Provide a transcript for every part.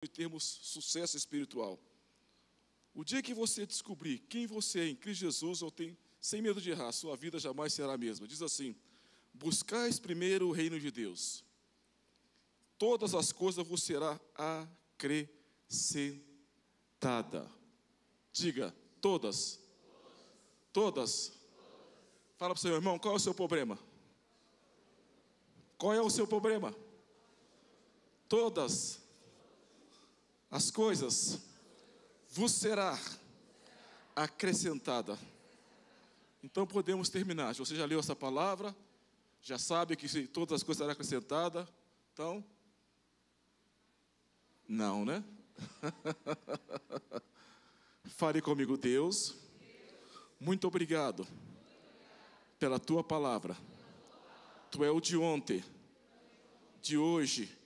de termos sucesso espiritual. O dia que você descobrir quem você é em Cristo Jesus, sem medo de errar, sua vida jamais será a mesma. Diz assim: buscais primeiro o reino de Deus, todas as coisas vos será acrescentada. Diga, todas. Todas. Fala para o seu irmão, qual é o seu problema? Qual é o seu problema? Todas as coisas vos será acrescentada. Então podemos terminar. Você já leu essa palavra? Já sabe que todas as coisas serão acrescentadas? Então, não, né? Fale comigo. Deus, muito obrigado pela tua palavra. Tu é o de ontem, de hoje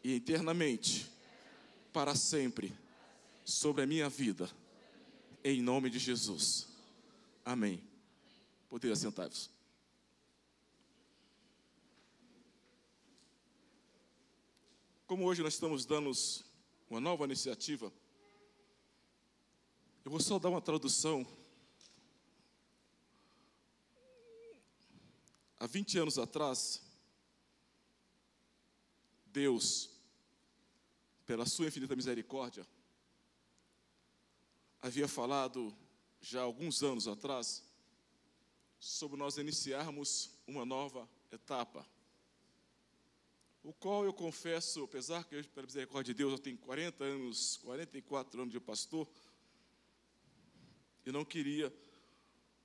e eternamente, para sempre, sobre a minha vida, em nome de Jesus. Amém. Poderia sentar-vos. Como hoje nós estamos dando uma nova iniciativa, eu vou só dar uma tradução. Há 20 anos atrás, Deus, pela sua infinita misericórdia, havia falado já há alguns anos atrás sobre nós iniciarmos uma nova etapa, o qual eu confesso, apesar que eu, pela misericórdia de Deus, eu tenho 44 anos de pastor, eu não queria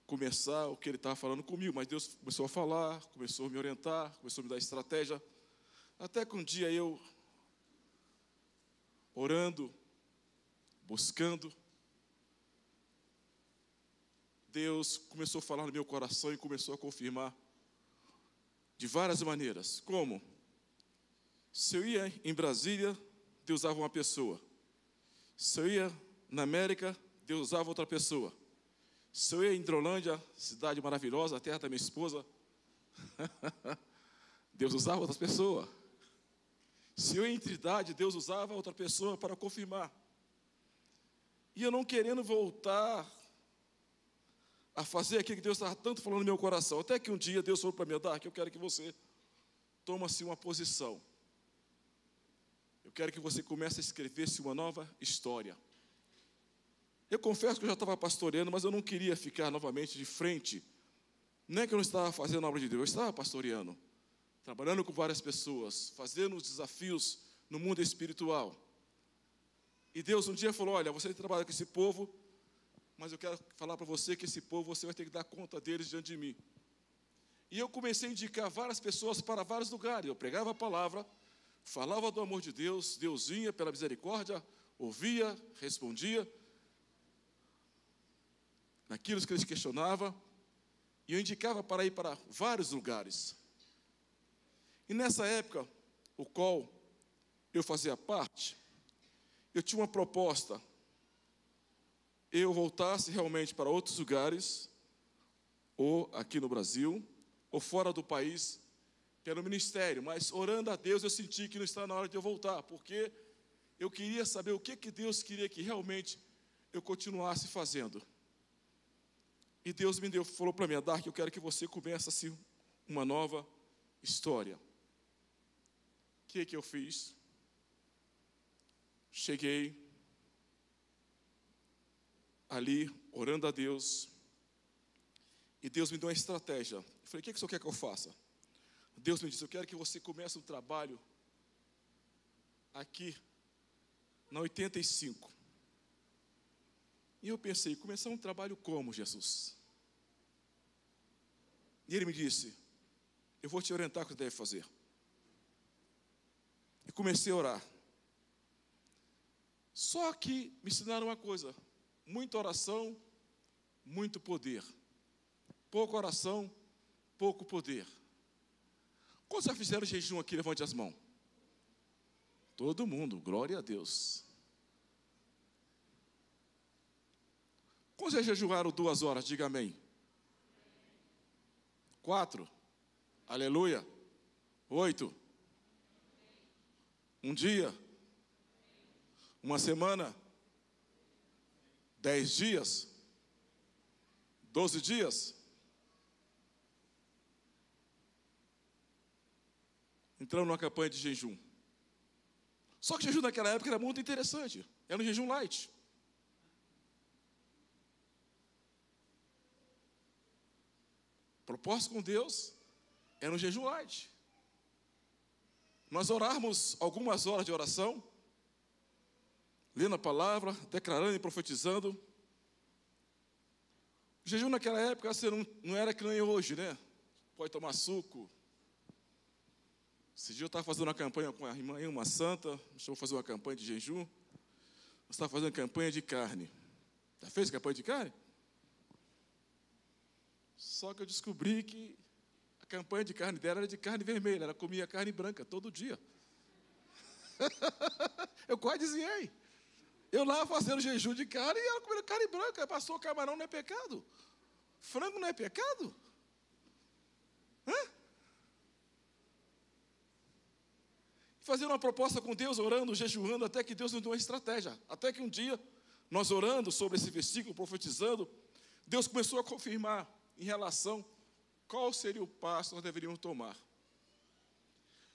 começar o que ele estava falando comigo, mas Deus começou a falar, começou a me orientar, começou a me dar estratégia, até que um dia eu, orando, buscando, Deus começou a falar no meu coração e começou a confirmar de várias maneiras. Como? Se eu ia em Brasília, Deus usava uma pessoa. Se eu ia na América, Deus usava outra pessoa. Se eu ia em Hidrolândia, cidade maravilhosa, a terra da minha esposa, Deus usava outra pessoa. Se eu ia em Trindade, Deus usava outra pessoa para confirmar. E eu não querendo voltar a fazer aquilo que Deus estava tanto falando no meu coração. Até que um dia Deus falou para mim: Dark, eu quero que você tome-se uma posição. Eu quero que você comece a escrever-se uma nova história. Eu confesso que eu já estava pastoreando, mas eu não queria ficar novamente de frente. Não é que eu não estava fazendo a obra de Deus, eu estava pastoreando, trabalhando com várias pessoas, fazendo os desafios no mundo espiritual. E Deus um dia falou: olha, você trabalha com esse povo, mas eu quero falar para você que esse povo, você vai ter que dar conta deles diante de mim. E eu comecei a indicar várias pessoas para vários lugares. Eu pregava a palavra, falava do amor de Deus, Deus vinha pela misericórdia, ouvia, respondia naquilo que eles questionavam, e eu indicava para ir para vários lugares. E nessa época, o qual eu fazia parte, eu tinha uma proposta: eu voltasse realmente para outros lugares, ou aqui no Brasil, ou fora do país, pelo ministério, mas orando a Deus eu senti que não estava na hora de eu voltar, porque eu queria saber o que Deus queria que realmente eu continuasse fazendo. E Deus falou para mim: Dark, eu quero que você comece assim uma nova história. O que eu fiz? Cheguei ali, orando a Deus, e Deus me deu uma estratégia. Eu falei: o que o senhor quer que eu faça? Deus me disse: eu quero que você comece um trabalho aqui, na 85. E eu pensei: começar um trabalho como, Jesus? E ele me disse: eu vou te orientar o que você deve fazer. E comecei a orar. Só que me ensinaram uma coisa: muita oração, muito poder. Pouca oração, pouco poder. Quantos já fizeram jejum aqui? Levante as mãos. Todo mundo, glória a Deus. Quantos já jejuaram 2 horas? Diga amém. 4, aleluia. 8, um dia. Uma semana? 10 dias? 12 dias? Entramos numa campanha de jejum. Só que o jejum naquela época era muito interessante. Era um jejum light. O propósito com Deus era um jejum light. Nós orarmos algumas horas de oração, lendo a palavra, declarando e profetizando. O jejum naquela época você não era que nem hoje, né? Pode tomar suco. Esse dia eu estava fazendo uma campanha com a irmã, uma santa, me chamou fazer uma campanha de jejum. Nós estávamos fazendo campanha de carne. Já fez campanha de carne? Só que eu descobri que a campanha de carne dela era de carne vermelha. Ela comia carne branca todo dia. Eu quase desviei. Eu lá fazendo jejum de carne e ela comendo carne branca. Pastor, camarão não é pecado? Frango não é pecado? Hã? Fazendo uma proposta com Deus, orando, jejuando, até que Deus nos deu uma estratégia. Até que um dia, nós orando sobre esse versículo, profetizando, Deus começou a confirmar em relação qual seria o passo que nós deveríamos tomar.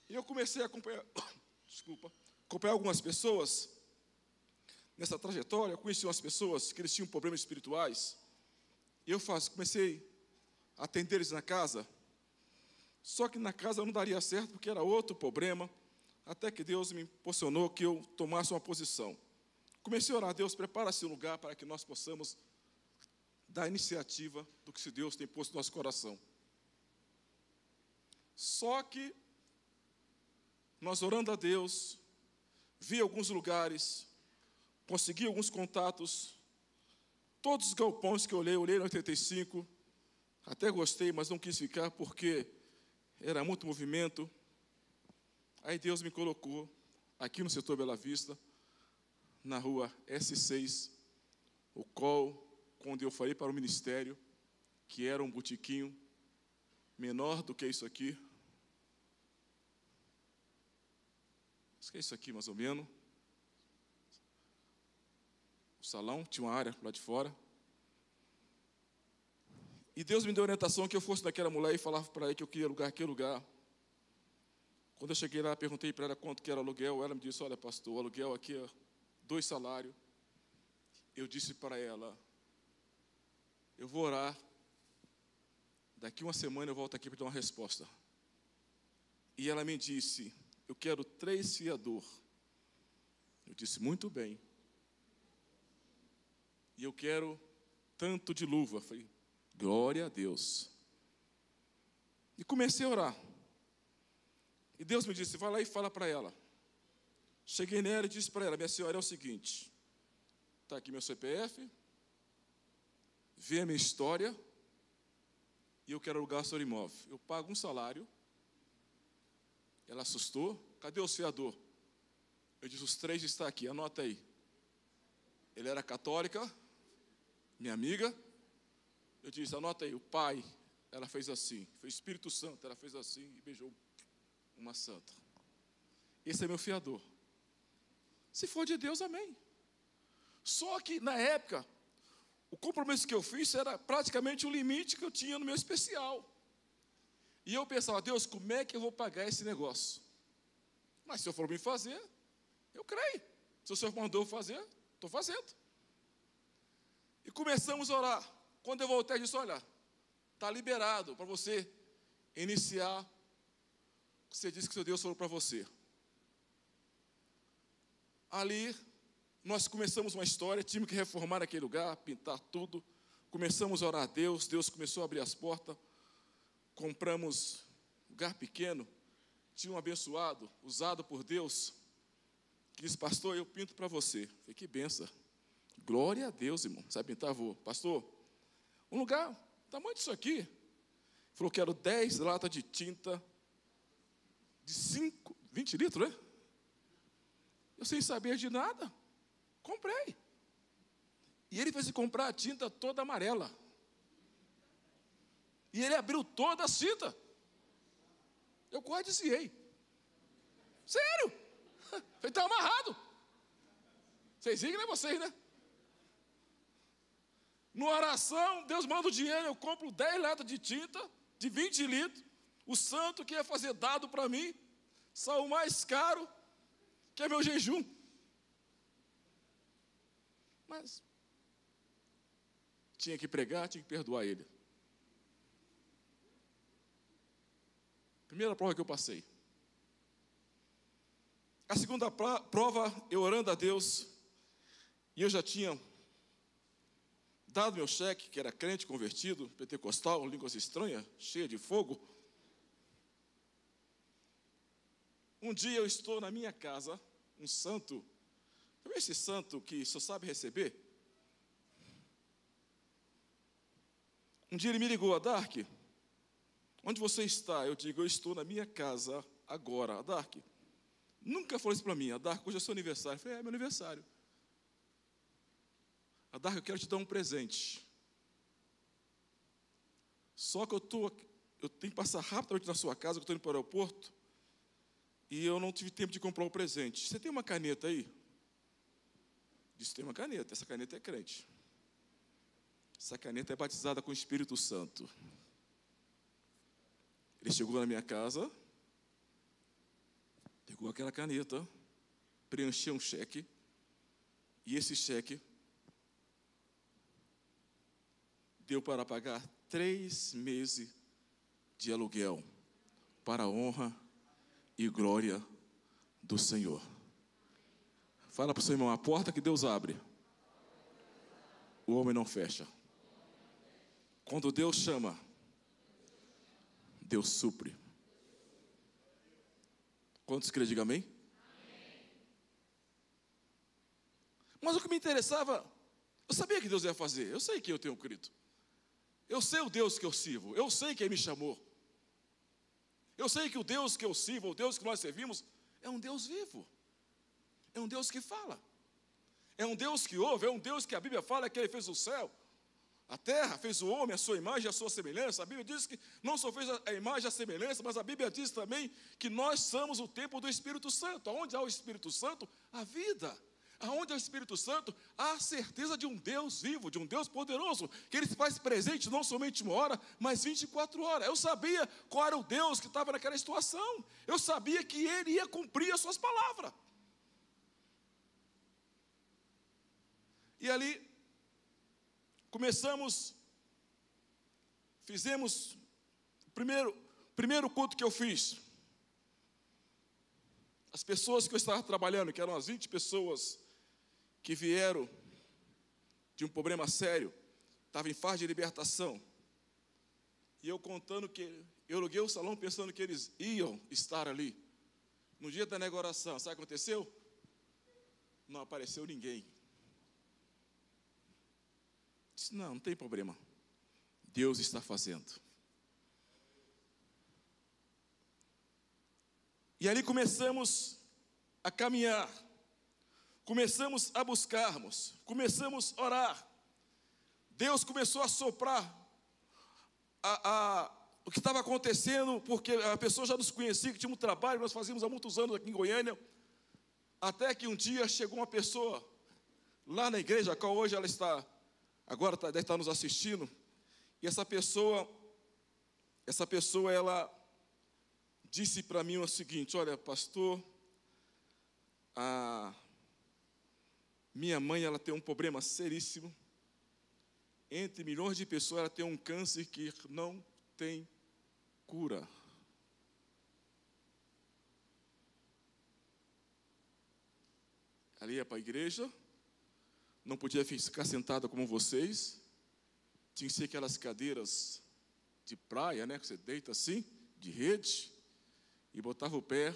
E eu comecei a acompanhar, acompanhar algumas pessoas nessa trajetória. Eu conheci umas pessoas que eles tinham problemas espirituais. E eu comecei a atender eles na casa. Só que na casa não daria certo, porque era outro problema. Até que Deus me impulsionou que eu tomasse uma posição. Comecei a orar, Deus, prepara esse lugar para que nós possamos dar iniciativa do que Deus tem posto no nosso coração. Só que, nós orando a Deus, vi alguns lugares, consegui alguns contatos, todos os galpões que eu olhei no 85, até gostei, mas não quis ficar porque era muito movimento. Aí Deus me colocou aqui no setor Bela Vista, na rua S6, o qual, quando eu falei para o ministério, que era um botiquinho menor do que isso aqui, acho que é isso aqui mais ou menos, o salão, tinha uma área lá de fora, e Deus me deu orientação que eu fosse naquela mulher e falava para ela que eu queria alugar aquele lugar. Quando eu cheguei lá, perguntei para ela quanto que era o aluguel. Ela me disse, olha, pastor, o aluguel aqui é 2 salários. Eu disse para ela, eu vou orar, daqui uma semana eu volto aqui para dar uma resposta. E ela me disse, eu quero 3 fiador. Eu disse, muito bem. E eu quero tanto de luva. Falei, glória a Deus. E comecei a orar. E Deus me disse, vai lá e fala para ela. Cheguei nela e disse para ela, minha senhora, é o seguinte, está aqui meu CPF, vê a minha história, e eu quero alugar o seu imóvel. Eu pago um salário. Ela assustou, cadê o fiador? Eu disse, os 3 estão aqui, anota aí. Ele era católica, minha amiga. Eu disse, anota aí, o pai, ela fez assim, foi o Espírito Santo, ela fez assim e beijou uma santa. Esse é meu fiador. Se for de Deus, amém. Só que, na época, o compromisso que eu fiz era praticamente o limite que eu tinha no meu especial. E eu pensava, Deus, como é que eu vou pagar esse negócio? Mas se eu for me fazer, eu creio. Se o Senhor mandou eu fazer, estou fazendo. E começamos a orar. Quando eu voltei, eu disse, olha, está liberado para você iniciar. Você disse que seu Deus falou para você. Ali, nós começamos uma história, tínhamos que reformar aquele lugar, pintar tudo. Começamos a orar a Deus, Deus começou a abrir as portas. Compramos um lugar pequeno, tinha um abençoado, usado por Deus, que disse, pastor, eu pinto para você. Falei, que benção. Glória a Deus, irmão. Sabe pintar? Vou. Pastor, um lugar, tamanho disso aqui. Falou, quero 10 latas de tinta, de 20 litros, né? Eu sem saber de nada, comprei. E ele fez comprar a tinta toda amarela. E ele abriu toda a cinta. Eu quase desviei. Sério? Ele está amarrado. Vocês riem, né? Vocês, né? Numa oração, Deus manda o dinheiro, eu compro 10 latas de tinta, de 20 litros. O santo que ia fazer dado para mim, saiu mais caro, que é meu jejum. Mas tinha que pregar, tinha que perdoar ele. Primeira prova que eu passei. A segunda prova, eu orando a Deus, e eu já tinha dado meu cheque, que era crente convertido, pentecostal, línguas estranhas, cheia de fogo. Um dia eu estou na minha casa, um santo, esse santo que só sabe receber. Um dia ele me ligou, Adarque, onde você está? Eu digo, eu estou na minha casa agora. Adarque, nunca falou isso para mim. Adarque, hoje é seu aniversário. Eu falei, é meu aniversário. Adarque, eu quero te dar um presente. Só que eu tenho que passar rapidamente na sua casa, que eu estou indo para o aeroporto, e eu não tive tempo de comprar o presente. Você tem uma caneta aí? Disse, tem uma caneta. Essa caneta é crente. Essa caneta é batizada com o Espírito Santo. Ele chegou na minha casa, pegou aquela caneta, preencheu um cheque, e esse cheque deu para pagar 3 meses de aluguel, para a honra e glória do Senhor. Fala para o seu irmão, a porta que Deus abre, o homem não fecha. Quando Deus chama, Deus supre. Quantos creem, diga amém? Mas o que me interessava, eu sabia que Deus ia fazer, eu sei que eu tenho crido. Eu sei o Deus que eu sirvo, eu sei quem me chamou. Eu sei que o Deus que eu sirvo, o Deus que nós servimos, é um Deus vivo. É um Deus que fala. É um Deus que ouve, é um Deus que a Bíblia fala que Ele fez o céu, a terra, fez o homem, a sua imagem e a sua semelhança. A Bíblia diz que não só fez a imagem e a semelhança, mas a Bíblia diz também que nós somos o templo do Espírito Santo. Onde há o Espírito Santo, há vida. Aonde há o Espírito Santo, há a certeza de um Deus vivo, de um Deus poderoso, que Ele se faz presente não somente 1 hora, mas 24 horas. Eu sabia qual era o Deus que estava naquela situação. Eu sabia que Ele ia cumprir as suas palavras. E ali, fizemos o primeiro culto que eu fiz. As pessoas que eu estava trabalhando, que eram as 20 pessoas que vieram de um problema sério, estavam em fase de libertação. E eu contando que, eu aluguei o salão pensando que eles iam estar ali. No dia da inauguração, sabe o que aconteceu? Não apareceu ninguém. Disse, não tem problema. Deus está fazendo. E ali começamos a caminhar. Começamos a buscarmos. Começamos a orar. Deus começou a soprar o que estava acontecendo, porque a pessoa já nos conhecia, que tinha um trabalho que nós fazíamos há muitos anos aqui em Goiânia. Até que um dia chegou uma pessoa lá na igreja, a qual hoje ela está, agora deve estar nos assistindo. E essa pessoa ela disse para mim o seguinte, olha, pastor, a minha mãe, ela tem um problema seríssimo. Entre milhões de pessoas, ela tem um câncer que não tem cura. Ali ia para a igreja, não podia ficar sentada como vocês, tinha que ser aquelas cadeiras de praia, né, que você deita assim, de rede, e botava o pé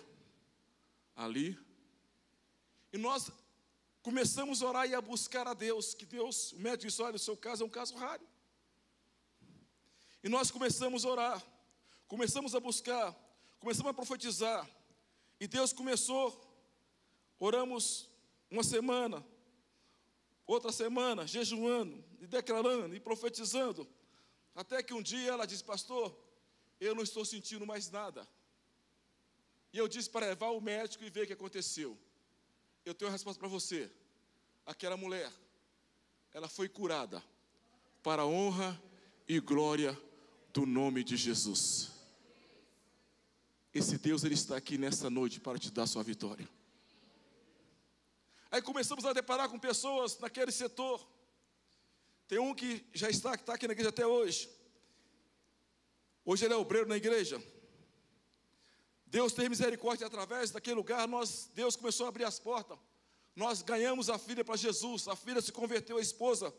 ali. E nós começamos a orar e a buscar a Deus, que Deus, o médico disse, olha, o seu caso é um caso raro. E nós começamos a orar, começamos a buscar, começamos a profetizar. E Deus começou, oramos uma semana, outra semana, jejuando, e declarando, e profetizando. Até que um dia ela disse, pastor, eu não estou sentindo mais nada. E eu disse para levar o médico e ver o que aconteceu. Eu tenho uma resposta para você. aquela mulher, ela foi curada para a honra e glória do nome de Jesus. Esse Deus, Ele está aqui nesta noite para te dar sua vitória. Aí começamos a deparar com pessoas naquele setor. Tem um que já está aqui na igreja até hoje. Hoje ele é obreiro na igreja. Deus tem misericórdia, através daquele lugar, Deus começou a abrir as portas. Nós ganhamos a filha para Jesus, a filha se converteu à esposa.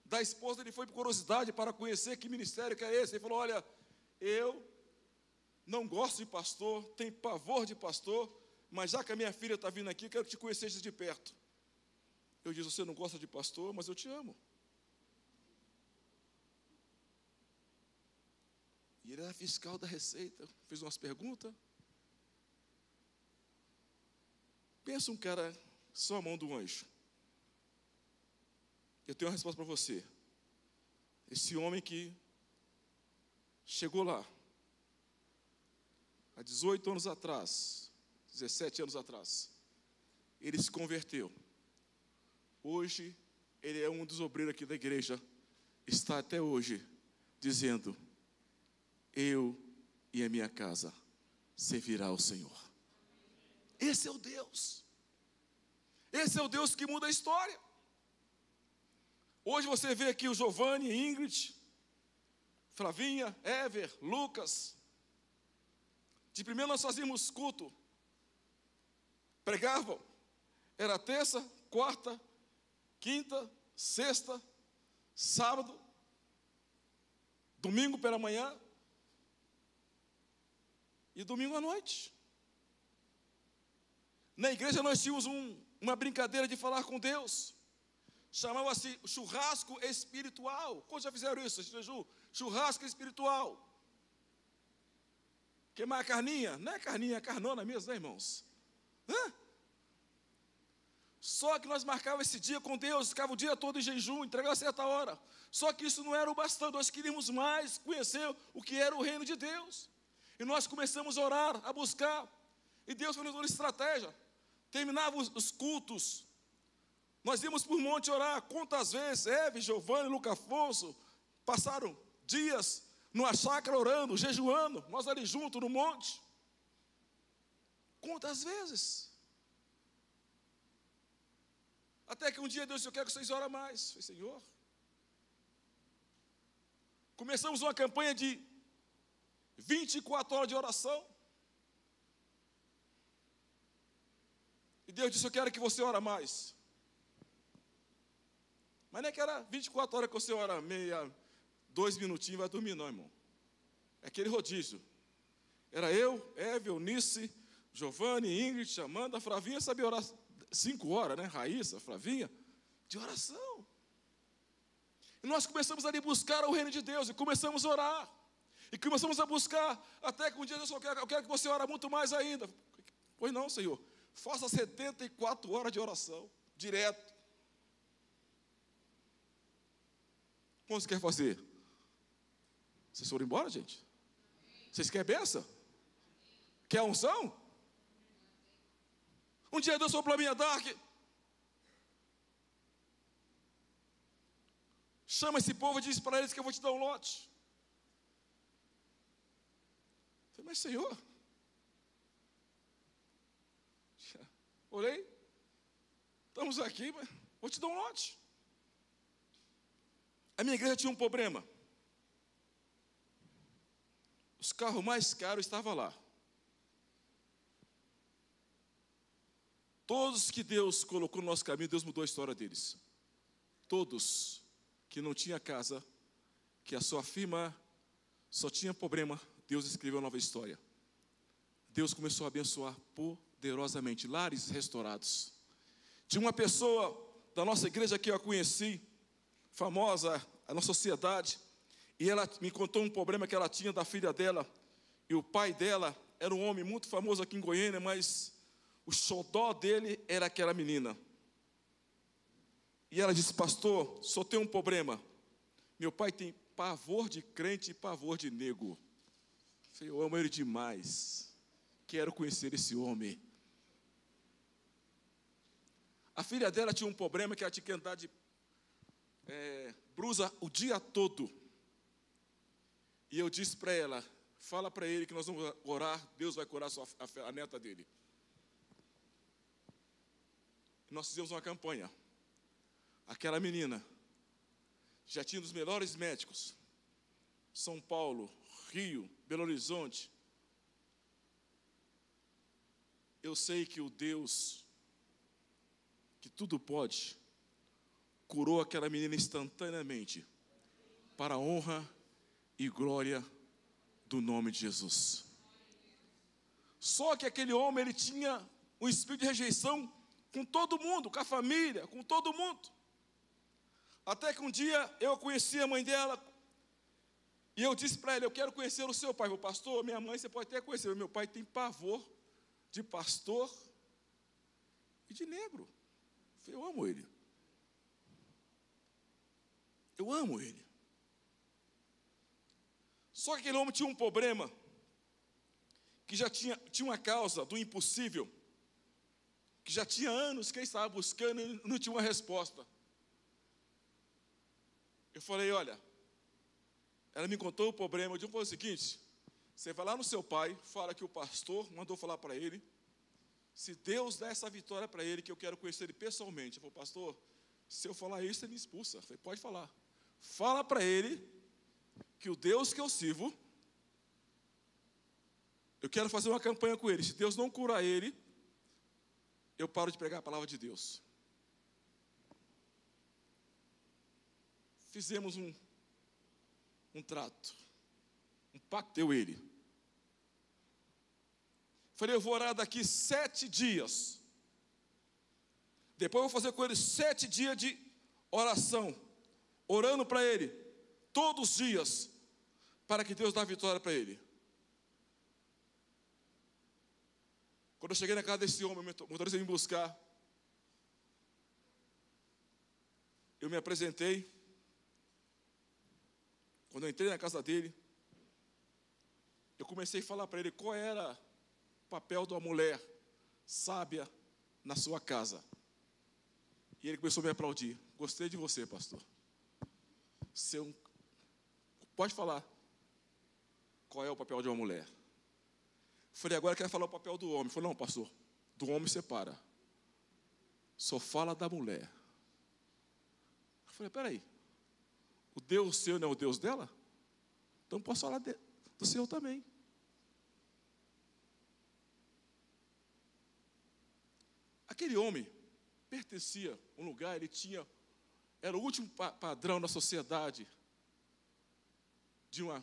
Da esposa ele foi por curiosidade para conhecer que ministério que é esse. Ele falou, olha, eu não gosto de pastor, tenho pavor de pastor, mas já que a minha filha está vindo aqui, quero que te conhecesse de perto. Eu disse, você não gosta de pastor, mas eu te amo. E ele era fiscal da Receita, fez umas perguntas. Pensa um cara, só a mão do anjo. Eu tenho uma resposta para você. Esse homem que chegou lá, há 18 anos atrás, 17 anos atrás, ele se converteu. Hoje, ele é um dos obreiros aqui da igreja, está até hoje dizendo, eu e a minha casa servirá ao Senhor. Esse é o Deus. Esse é o Deus que muda a história. Hoje você vê aqui o Giovanni, Ingrid, Flavinha, Ever, Lucas. De primeiro nós fazíamos culto. Pregavam. Era terça, quarta, quinta, sexta, sábado, domingo pela manhã e domingo à noite. Na igreja nós tínhamos uma brincadeira de falar com Deus. Chamava-se churrasco espiritual. Quantos já fizeram isso, Jeju? Churrasco espiritual. Queimar a carninha? Não é carninha, é carnona mesmo, né, irmãos? Só que nós marcávamos esse dia com Deus, ficava o dia todo em jejum, entregava a certa hora. Só que isso não era o bastante, nós queríamos mais conhecer o que era o reino de Deus. E nós começamos a orar, a buscar. E Deus foi nos dando estratégia. Terminava os cultos. Nós íamos por monte orar. Quantas vezes Eve, Giovanni, Lucas Afonso passaram dias numa chácara orando, jejuando, nós ali juntos no monte. Quantas vezes? Até que um dia Deus disse, eu quero que vocês orem mais. Eu falei, Senhor. Começamos uma campanha de 24 horas de oração. E Deus disse, eu quero que você ore mais. Mas não é que era 24 horas que você ora meia, 2 minutinhos, vai dormir não, irmão. É aquele rodízio. Era eu, Eve, Eunice, Giovanni, Ingrid, Amanda, Flavinha, sabia orar 5 horas, né? Raíssa, Flavinha, de oração. E nós começamos ali a buscar o reino de Deus, e começamos a orar. E começamos a buscar, até que um dia Deus falou, eu quero que você ore muito mais ainda. Pois não, Senhor. Faça 74 horas de oração, direto. Quantos quer fazer? Vocês foram embora, gente? Vocês querem benção? Quer unção? Um dia Deus falou para mim, Dark, chama esse povo e diz para eles que eu vou te dar um lote. Eu falei, mas Senhor, olhei, estamos aqui, mas vou te dar um lote. A minha igreja tinha um problema. Os carros mais caros estavam lá. Todos que Deus colocou no nosso caminho, Deus mudou a história deles. Todos que não tinham casa, que a sua firma só tinha problema, Deus escreveu uma nova história. Deus começou a abençoar poderosamente, lares restaurados. Tinha uma pessoa da nossa igreja que eu conheci, famosa na sociedade, e ela me contou um problema que ela tinha da filha dela, e o pai dela era um homem muito famoso aqui em Goiânia, mas o xodó dele era aquela menina. E ela disse, pastor, só tem um problema, meu pai tem pavor de crente e pavor de nego. Eu amo ele demais, quero conhecer esse homem. A filha dela tinha um problema que ela tinha que andar de brusa o dia todo. E eu disse para ela, fala para ele que nós vamos orar, Deus vai curar a neta dele. Nós fizemos uma campanha. Aquela menina já tinha um dos melhores médicos. São Paulo, Rio, Belo Horizonte. Eu sei que o Deus, que tudo pode, curou aquela menina instantaneamente, para a honra e glória do nome de Jesus. Só que aquele homem, ele tinha um espírito de rejeição com todo mundo, com a família, com todo mundo. Até que um dia eu conheci a mãe dela, e eu disse para ela, eu quero conhecer o seu pai. Meu pastor, minha mãe, você pode até conhecer, meu pai tem pavor de pastor e de negro. Eu amo ele. Eu amo ele. Só que aquele homem tinha um problema, que já tinha uma causa do impossível, que já tinha anos que ele estava buscando e não tinha uma resposta. Eu falei, olha, ela me contou o problema, eu disse o seguinte, você vai lá no seu pai, fala que o pastor mandou falar para ele, se Deus der essa vitória para ele, que eu quero conhecer ele pessoalmente. Eu falei, pastor, se eu falar isso, ele me expulsa. Eu falei, pode falar. Fala para ele que o Deus que eu sirvo, eu quero fazer uma campanha com ele. Se Deus não curar ele, eu paro de pregar a palavra de Deus. Fizemos um trato, um pacto, eu e ele. Falei, eu vou orar daqui 7 dias. Depois eu vou fazer com ele 7 dias de oração, orando para ele, todos os dias, para que Deus dê a vitória para ele. Quando eu cheguei na casa desse homem, o motorista veio me buscar. Eu me apresentei. Quando eu entrei na casa dele, eu comecei a falar para ele qual era o papel de uma mulher sábia na sua casa. E ele começou a me aplaudir. Gostei de você, pastor. Pode falar qual é o papel de uma mulher. Falei, agora eu quero falar o papel do homem. Falei, não, pastor, do homem separa. Só fala da mulher. Falei, peraí, o Deus seu não é o Deus dela? Então posso falar do seu também. Aquele homem pertencia a um lugar, era o último padrão na sociedade de uma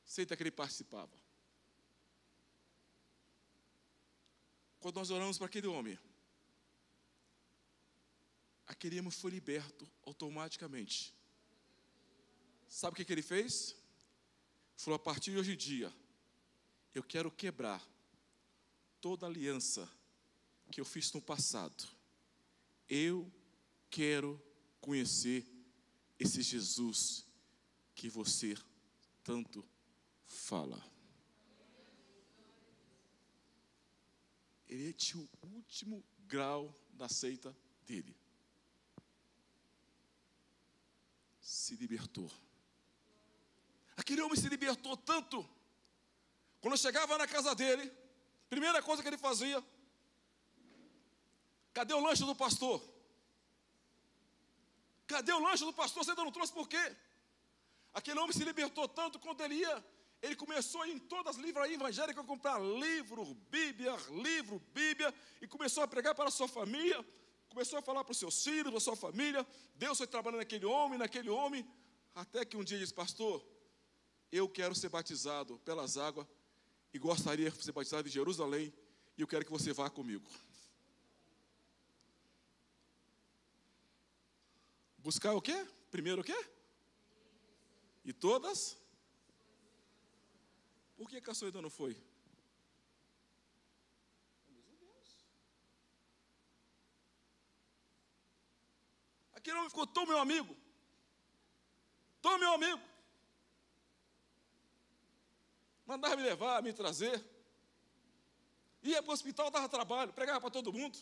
seita que ele participava. Quando nós oramos para aquele homem foi liberto automaticamente. Sabe o que ele fez? Falou, a partir de hoje em dia, eu quero quebrar toda aliança que eu fiz no passado. Eu quero conhecer esse Jesus que você tanto fala. Ele tinha o último grau da seita dele. Se libertou. Aquele homem se libertou tanto. Quando eu chegava na casa dele, primeira coisa que ele fazia, cadê o lanche do pastor? Cadê o lanche do pastor? Você ainda não trouxe por quê? Aquele homem se libertou tanto, quando ele começou a ir em todas as livrarias evangélicas a comprar livro, Bíblia, e começou a pregar para a sua família, começou a falar para os seus filhos, para a sua família. Deus foi trabalhando naquele homem, até que um dia ele disse, pastor, eu quero ser batizado pelas águas e gostaria de ser batizado em Jerusalém, e eu quero que você vá comigo. Buscar o quê? Primeiro o quê? E todas? Por que a sua ainda não foi? Aquele homem ficou tão meu amigo. Mandava me levar, me trazer. Ia para o hospital, dava trabalho, pregava para todo mundo.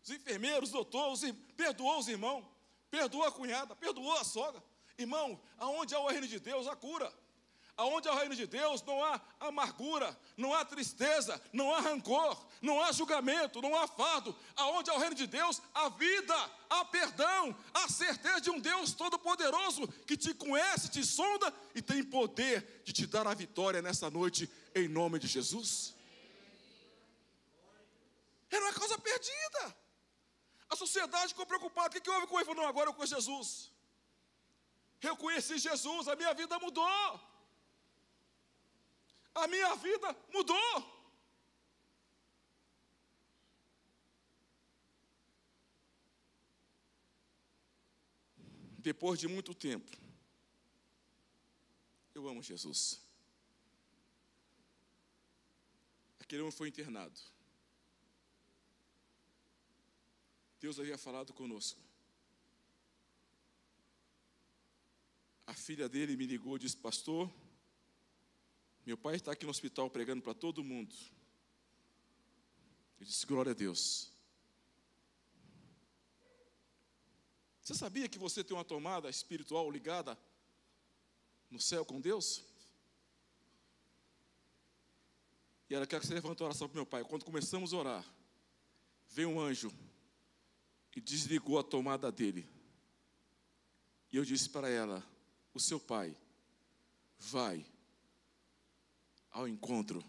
os enfermeiros, os doutores, perdoou os irmãos, perdoou a cunhada, perdoou a sogra. Irmão, aonde há o reino de Deus, há cura. Aonde há o reino de Deus, não há amargura, não há tristeza, não há rancor, não há julgamento, não há fardo. Aonde há o reino de Deus, há vida, há perdão, há certeza de um Deus todo-poderoso que te conhece, te sonda e tem poder de te dar a vitória nessa noite, em nome de Jesus. Era uma causa perdida. A sociedade ficou preocupada. O que houve com ele? Falou, não, agora eu conheço Jesus. Eu conheci Jesus, a minha vida mudou. A minha vida mudou. Depois de muito tempo, eu amo Jesus. Aquele homem foi internado. Deus havia falado conosco. A filha dele me ligou e disse, pastor, meu pai está aqui no hospital pregando para todo mundo. Eu disse, glória a Deus. Você sabia que você tem uma tomada espiritual ligada no céu com Deus? E ela quer que você levante a oração para o meu pai. Quando começamos a orar, veio um anjo e desligou a tomada dele. E eu disse para ela, o seu pai vai ao encontro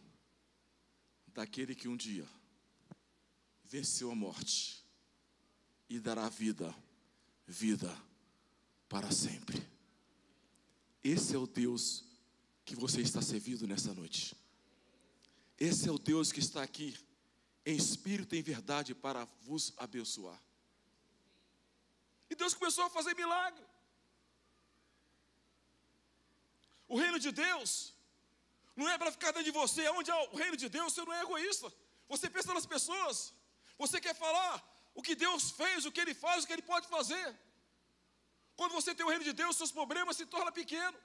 daquele que um dia venceu a morte e dará vida para sempre. Esse é o Deus que você está servindo nessa noite. Esse é o Deus que está aqui em espírito e em verdade para vos abençoar. E Deus começou a fazer milagre. O reino de Deus não é para ficar dentro de você. Onde há o reino de Deus, você não é egoísta. Você pensa nas pessoas. Você quer falar o que Deus fez, o que Ele faz, o que Ele pode fazer. Quando você tem o reino de Deus, seus problemas se tornam pequenos.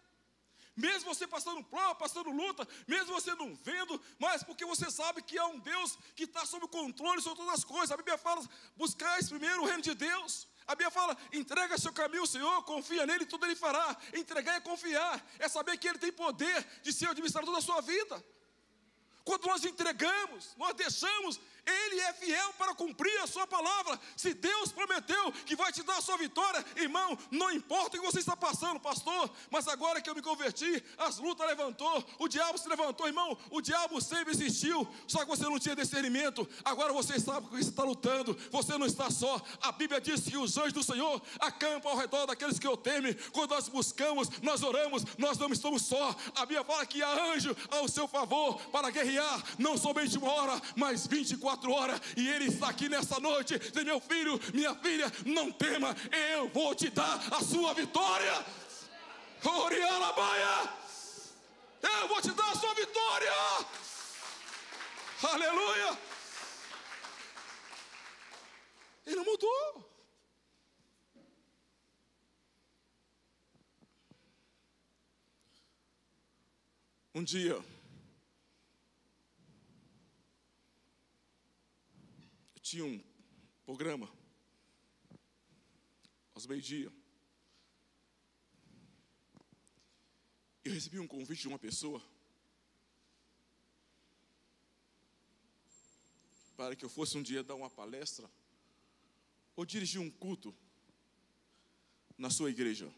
Mesmo você passando prova, passando luta, mesmo você não vendo, mas porque você sabe que há um Deus que está sob o controle sobre todas as coisas. A Bíblia fala, buscais primeiro o reino de Deus. A Bíblia fala, entrega seu caminho ao Senhor, confia nele e tudo Ele fará. Entregar é confiar, é saber que Ele tem poder de ser administrador da sua vida. Quando nós entregamos, nós deixamos, Ele é fiel para cumprir a sua palavra. Se Deus prometeu que vai te dar a sua vitória, irmão, não importa o que você está passando, pastor, mas agora que eu me converti, as lutas levantou, o diabo se levantou, irmão, o diabo sempre existiu, só que você não tinha discernimento. Agora você sabe com o que você está lutando, você não está só. A Bíblia diz que os anjos do Senhor acampam ao redor daqueles que o temem. Quando nós buscamos, nós oramos, nós não estamos só. A Bíblia fala que há anjo ao seu favor para guerrear, não somente uma hora, mas 24 horas, e Ele está aqui nessa noite. Diz, meu filho, minha filha, não tema, eu vou te dar a sua vitória. Orialabaia, eu vou te dar a sua vitória. Aleluia. Ele não mudou. Um dia, eu tinha um programa aos meio-dia. Eu recebi um convite de uma pessoa para que eu fosse um dia dar uma palestra ou dirigir um culto na sua igreja.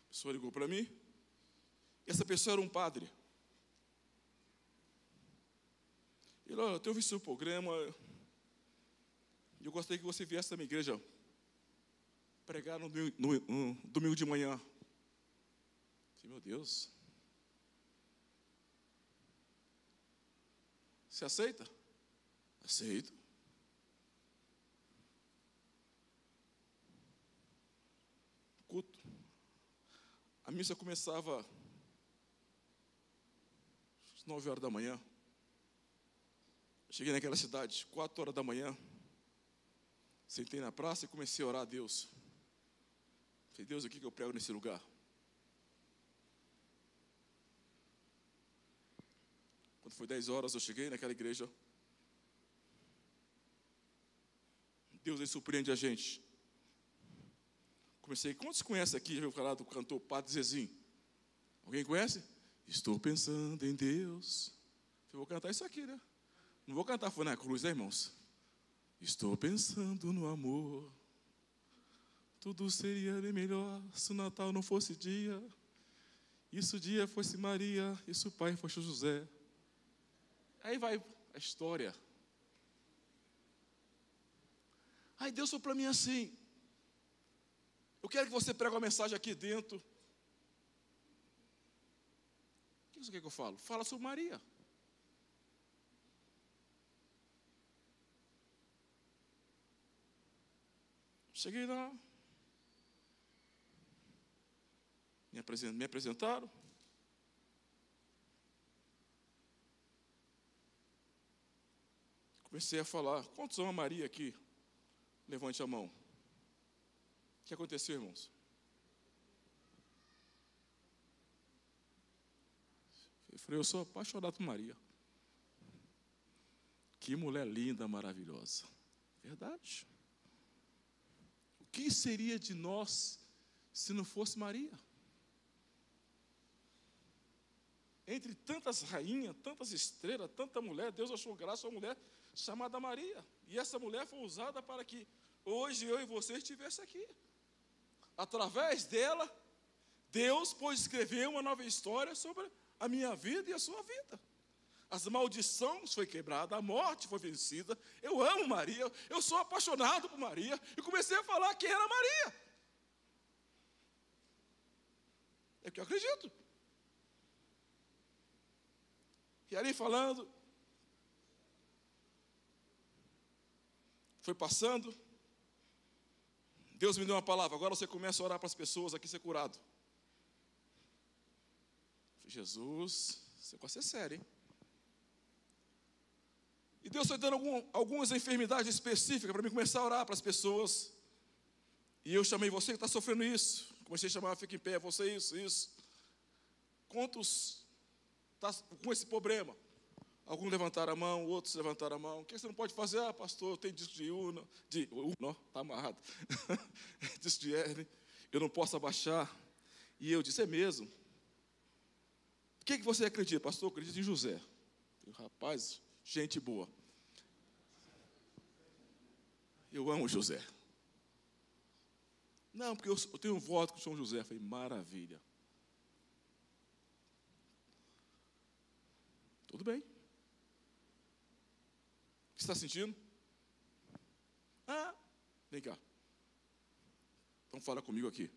A pessoa ligou para mim, e essa pessoa era um padre. Ele, eu tenho visto o seu programa, e eu gostaria que você viesse na minha igreja pregar no domingo de manhã. Eu falei, meu Deus, você aceita? Aceito. Culto. A missa começava às 9 horas da manhã. Cheguei naquela cidade, 4 horas da manhã. Sentei na praça e comecei a orar a Deus. Falei, Deus, o que eu prego nesse lugar? Quando Quando foi 10 horas, eu cheguei naquela igreja. Deus aí surpreende a gente. Comecei, quantos conhecem aqui, já ouviu falar do cantor Padre Zezinho? Alguém conhece? Estou pensando em Deus. Eu vou cantar isso aqui, né? Não vou cantar Foi na Cruz, né, irmãos? Estou pensando no amor. Tudo seria bem melhor se o Natal não fosse dia. E se o dia fosse Maria, e se o pai fosse José. Aí vai a história. Aí Deus falou para mim assim: eu quero que você pregue uma mensagem aqui dentro. O que você quer que eu falo? Fala sobre Maria. Cheguei lá. Me apresentaram. Comecei a falar. Quantos amam a Maria aqui? Levante a mão. O que aconteceu, irmãos? Eu falei, eu sou apaixonado por Maria. Que mulher linda, maravilhosa. Verdade. O que seria de nós se não fosse Maria? Entre tantas rainhas, tantas estrelas, tanta mulher, Deus achou graça a uma mulher chamada Maria. E essa mulher foi usada para que hoje eu e você estivesse aqui. Através dela, Deus pôde escrever uma nova história sobre a minha vida e a sua vida. As maldições foi quebrada, a morte foi vencida. Eu amo Maria, eu sou apaixonado por Maria. E comecei a falar quem era Maria. É o que eu acredito. E ali falando, foi passando, Deus me deu uma palavra, agora você começa a orar para as pessoas aqui ser curado. Jesus, você pode ser sério, hein? E Deus foi dando algumas enfermidades específicas para mim começar a orar para as pessoas. E eu chamei você que está sofrendo isso. Comecei a chamar, fica em pé, você isso. Quantos está com esse problema? Alguns levantaram a mão, outros levantaram a mão. O que você não pode fazer? Ah, pastor, eu tenho disco de uno, está amarrado. Disco de hernia, eu não posso abaixar. E eu disse, é mesmo? O que você acredita? Pastor, eu acredito em José. Eu, rapaz, gente boa. Eu amo José. Não, porque eu tenho um voto com São José. Eu falei, maravilha. Tudo bem. O que você está sentindo? Ah, vem cá. Então fala comigo aqui.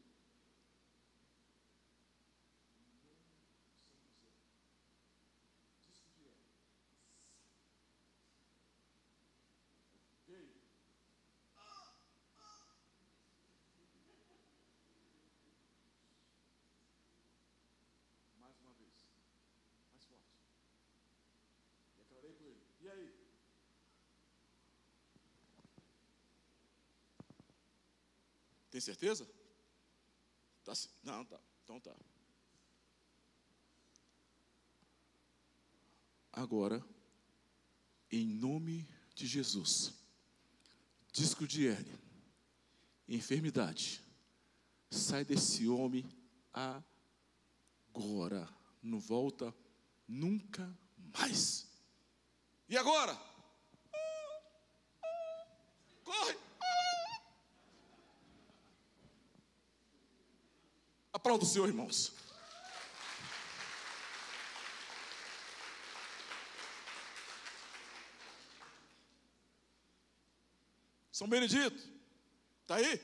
Mais uma vez. Mais forte. Declarei com ele. E aí? Tem certeza? Tá, não, tá. Então tá. Agora, em nome de Jesus, disco de hernia, enfermidade, sai desse homem agora. Não volta nunca mais. E agora? Corre! Aplauda o Senhor, irmãos. São Benedito, está aí?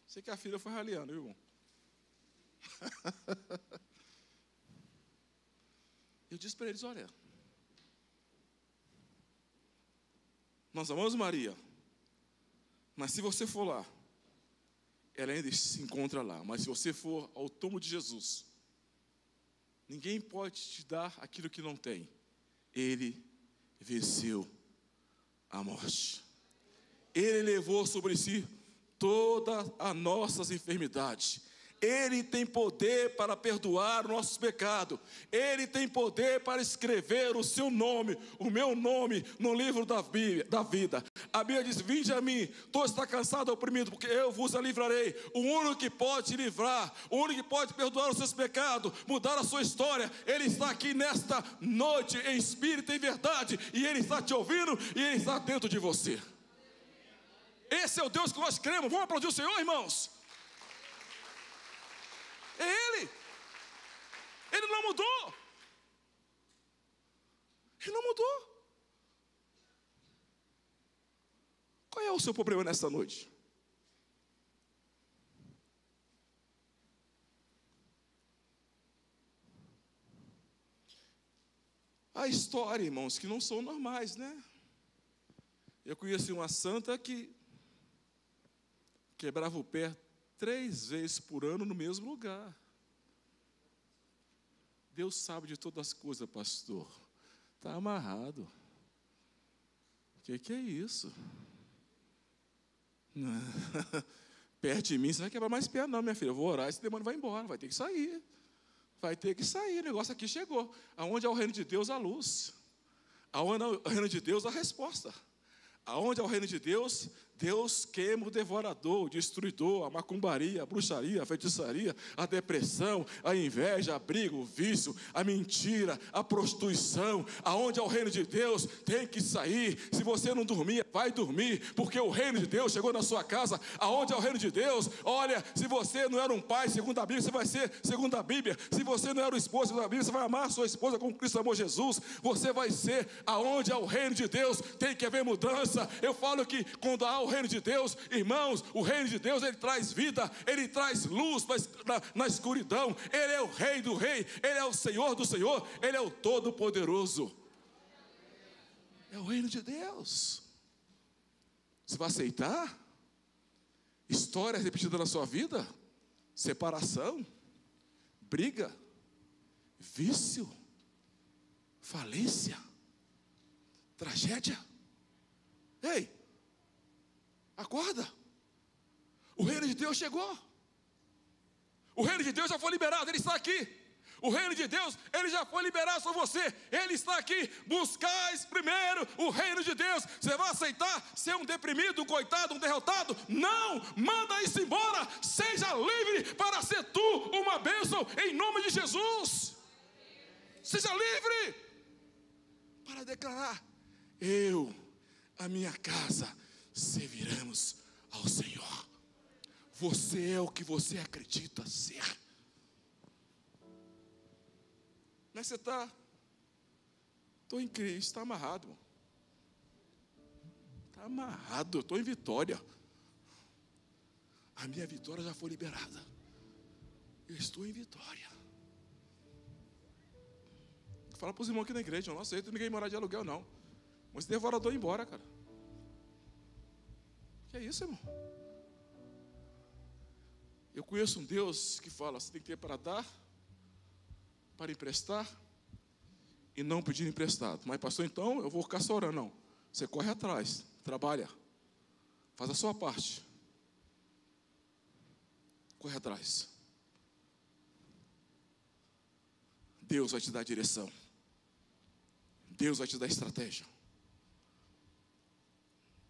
Sei que a filha foi raliando, viu, irmão? Eu disse para eles, olha, nós amamos Maria, mas se você for lá, ela ainda se encontra lá. Mas se você for ao túmulo de Jesus, ninguém pode te dar aquilo que não tem. Ele venceu a morte. Ele levou sobre si todas as nossas enfermidades. Ele tem poder para perdoar os nossos pecados. Ele tem poder para escrever o seu nome, o meu nome, no livro da vida. A Bíblia diz: vinde a mim, todos estão cansados e oprimidos, porque eu vos livrarei. O único que pode te livrar, o único que pode perdoar os seus pecados, mudar a sua história, Ele está aqui nesta noite, em espírito e em verdade, e Ele está te ouvindo, e Ele está dentro de você. Esse é o Deus que nós cremos. Vamos aplaudir o Senhor, irmãos? É Ele. Ele não mudou. Ele não mudou. Qual é o seu problema nesta noite? Há história, irmãos, que não são normais, né? Eu conheci uma santa que quebrava o pé 3 vezes por ano no mesmo lugar. Deus sabe de todas as coisas, pastor. Está amarrado. O que é isso? Perto de mim, você não vai quebrar mais perna, não, minha filha. Eu vou orar, esse demônio vai embora, vai ter que sair. Vai ter que sair, o negócio aqui chegou. Aonde é o reino de Deus, a luz. Aonde é o reino de Deus, a resposta. Aonde é o reino de Deus, Deus queima o devorador, o destruidor, a macumbaria, a bruxaria, a feitiçaria, a depressão, a inveja, a briga, o vício, a mentira, a prostituição. Aonde é o reino de Deus, tem que sair. Se você não dormir, vai dormir, porque o reino de Deus chegou na sua casa. Aonde é o reino de Deus, olha, se você não era um pai segundo a Bíblia, você vai ser segundo a Bíblia. Se você não era um esposo segundo a Bíblia, você vai amar a sua esposa como Cristo amou Jesus. Você vai ser. Aonde é o reino de Deus, tem que haver mudança. Eu falo que quando há o reino de Deus, irmãos, o reino de Deus, ele traz vida, ele traz luz na escuridão. Ele é o rei do rei, ele é o Senhor do Senhor, ele é o todo-poderoso. É o reino de Deus. Você vai aceitar? História repetida na sua vida? Separação, briga, vício, falência, tragédia. Ei, acorda. O reino de Deus chegou. O reino de Deus já foi liberado, ele está aqui. O reino de Deus, ele já foi liberado sobre você. Ele está aqui. Buscais primeiro o reino de Deus. Você vai aceitar ser um deprimido, um coitado, um derrotado? Não, manda isso embora. Seja livre para ser tu uma bênção em nome de Jesus. Seja livre para declarar: eu, a minha casa, serviremos ao Senhor. Você é o que você acredita ser. Como é que você está? Estou em Cristo, está amarrado, irmão. Está amarrado, estou em vitória. A minha vitória já foi liberada. Eu estou em vitória. Fala para os irmãos aqui na igreja: eu não aceito ninguém morar de aluguel, não. Mas esse devorador ir embora, cara. Que é isso, irmão? Eu conheço um Deus que fala: você tem que ter para dar, para emprestar e não pedir emprestado. Mas pastor, então eu vou ficar só orando. Não, você corre atrás, trabalha, faz a sua parte, corre atrás. Deus vai te dar direção, Deus vai te dar estratégia.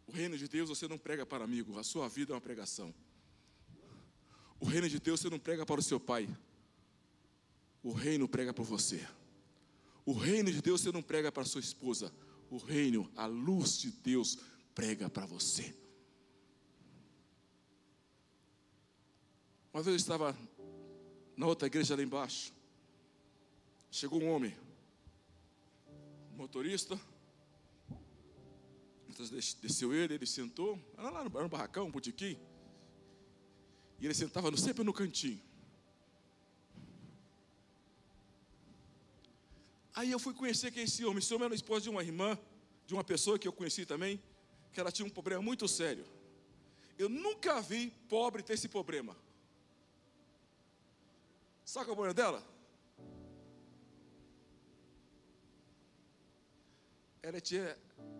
O reino de Deus você não prega para amigo, a sua vida é uma pregação. O reino de Deus você não prega para o seu pai, o reino prega por você. O reino de Deus você não prega para a sua esposa, o reino, a luz de Deus prega para você. Uma vez eu estava na outra igreja lá embaixo, chegou um homem, motorista. Desceu ele sentou, era lá no barracão, um botequim, e ele sentava sempre no cantinho. Aí eu fui conhecer quem é esse homem. Esse homem era a esposa de uma irmã, de uma pessoa que eu conheci também, que ela tinha um problema muito sério. Eu nunca vi pobre ter esse problema. Sabe qual é o problema dela? Ela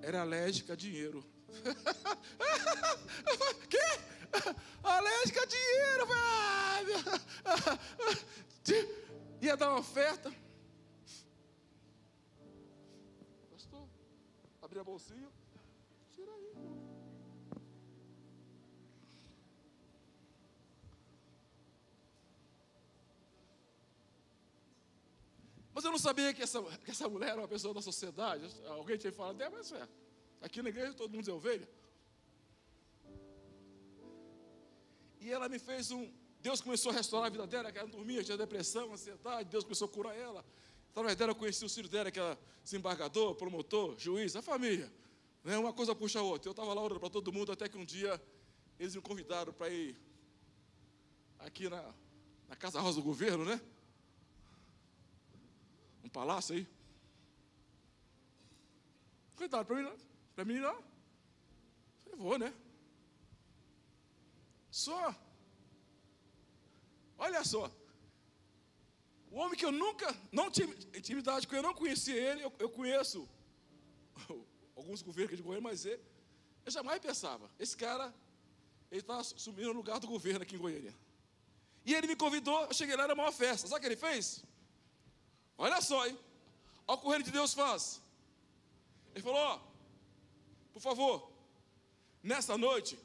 era alérgica a dinheiro. Que? Alérgica a dinheiro. ia dar uma oferta. Pastor, abri a bolsinha, tira aí. Mas eu não sabia que essa mulher era uma pessoa da sociedade. Alguém tinha falado, mas aqui na igreja todo mundo é ovelha. E ela me fez Deus começou a restaurar a vida dela, que ela não dormia, tinha depressão, ansiedade. Deus começou a curar ela. Através dela eu conheci o filho dela, que era desembargador, promotor, juiz, a família. Né? Uma coisa puxa a outra. Eu estava lá orando para todo mundo, até que um dia eles me convidaram para ir aqui na Casa Rosa do Governo, né? Um palácio aí. Convidaram para mim ir lá. Eu vou, né? Olha só, o homem que eu nunca, não tinha intimidade com ele, eu não conhecia ele, eu conheço alguns governos de Goiânia, mas eu jamais pensava, esse cara, ele está assumindo o lugar do governo aqui em Goiânia. E ele me convidou, eu cheguei lá, era uma festa, sabe o que ele fez? Olha só, hein? Olha o que o reino de Deus faz. Ele falou, por favor, nessa noite,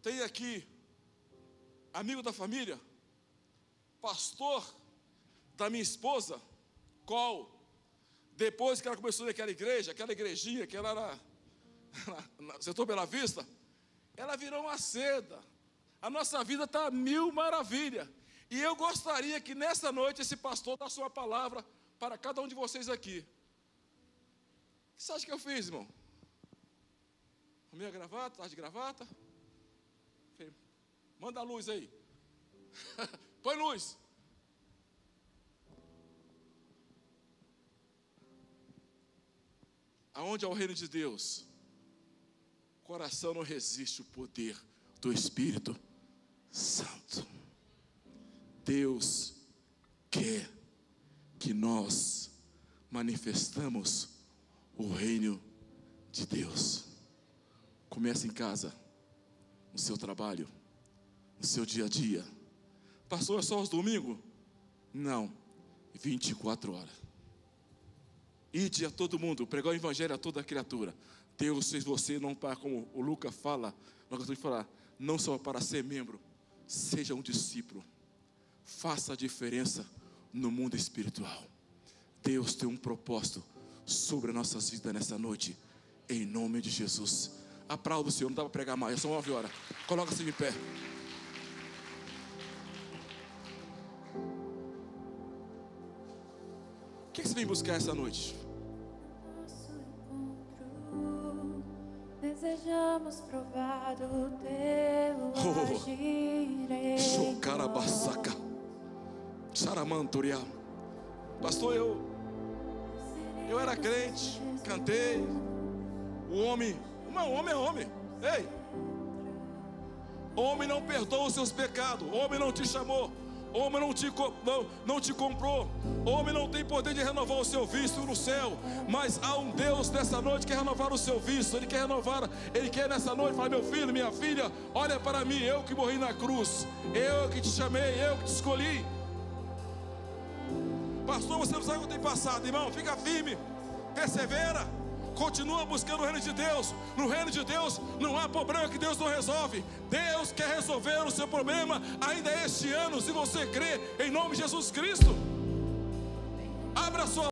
tem aqui, amigo da família, pastor da minha esposa, Col, depois que ela começou naquela igreja, aquela igrejinha que ela era no setor Bela Vista, ela virou uma seda. A nossa vida está a mil maravilha. E eu gostaria que nessa noite esse pastor desse uma palavra para cada um de vocês aqui. O que você acha que eu fiz, irmão? Arrumei a gravata, estava de gravata. Falei, manda a luz aí. Põe luz. Aonde é o reino de Deus, o coração não resiste o poder do Espírito Santo. Deus quer que nós manifestamos o reino de Deus. Começa em casa, no seu trabalho, no seu dia a dia. Pastor, é só aos domingos? Não, 24 horas. Ide a todo mundo, pregar o evangelho a toda criatura. Deus fez você não para, como o Lucas fala, nós gostamos de falar, não só para ser membro, seja um discípulo. Faça a diferença no mundo espiritual. Deus tem um propósito sobre as nossas vidas nessa noite, em nome de Jesus. Aplauda o Senhor, não dá para pregar mais, é só 9 horas. Coloca-se de pé. O que você vem buscar essa noite? Desejamos provar do teu agir. Chocarabasaca, Saramanturia. Pastor, eu era crente, cantei. O homem é homem. Ei, homem não perdoa os seus pecados. Homem não te chamou. Homem não te comprou. Homem não tem poder de renovar o seu visto no céu. Mas há um Deus nessa noite que quer renovar o seu visto. Ele quer nessa noite falar, meu filho, minha filha, olha para mim, eu que morri na cruz, eu que te chamei, eu que te escolhi. Pastor, você não sabe o que tem passado, irmão, fica firme, persevera. Continua buscando o reino de Deus. No reino de Deus não há problema que Deus não resolve. Deus quer resolver o seu problema ainda este ano, se você crê em nome de Jesus Cristo. Abra sua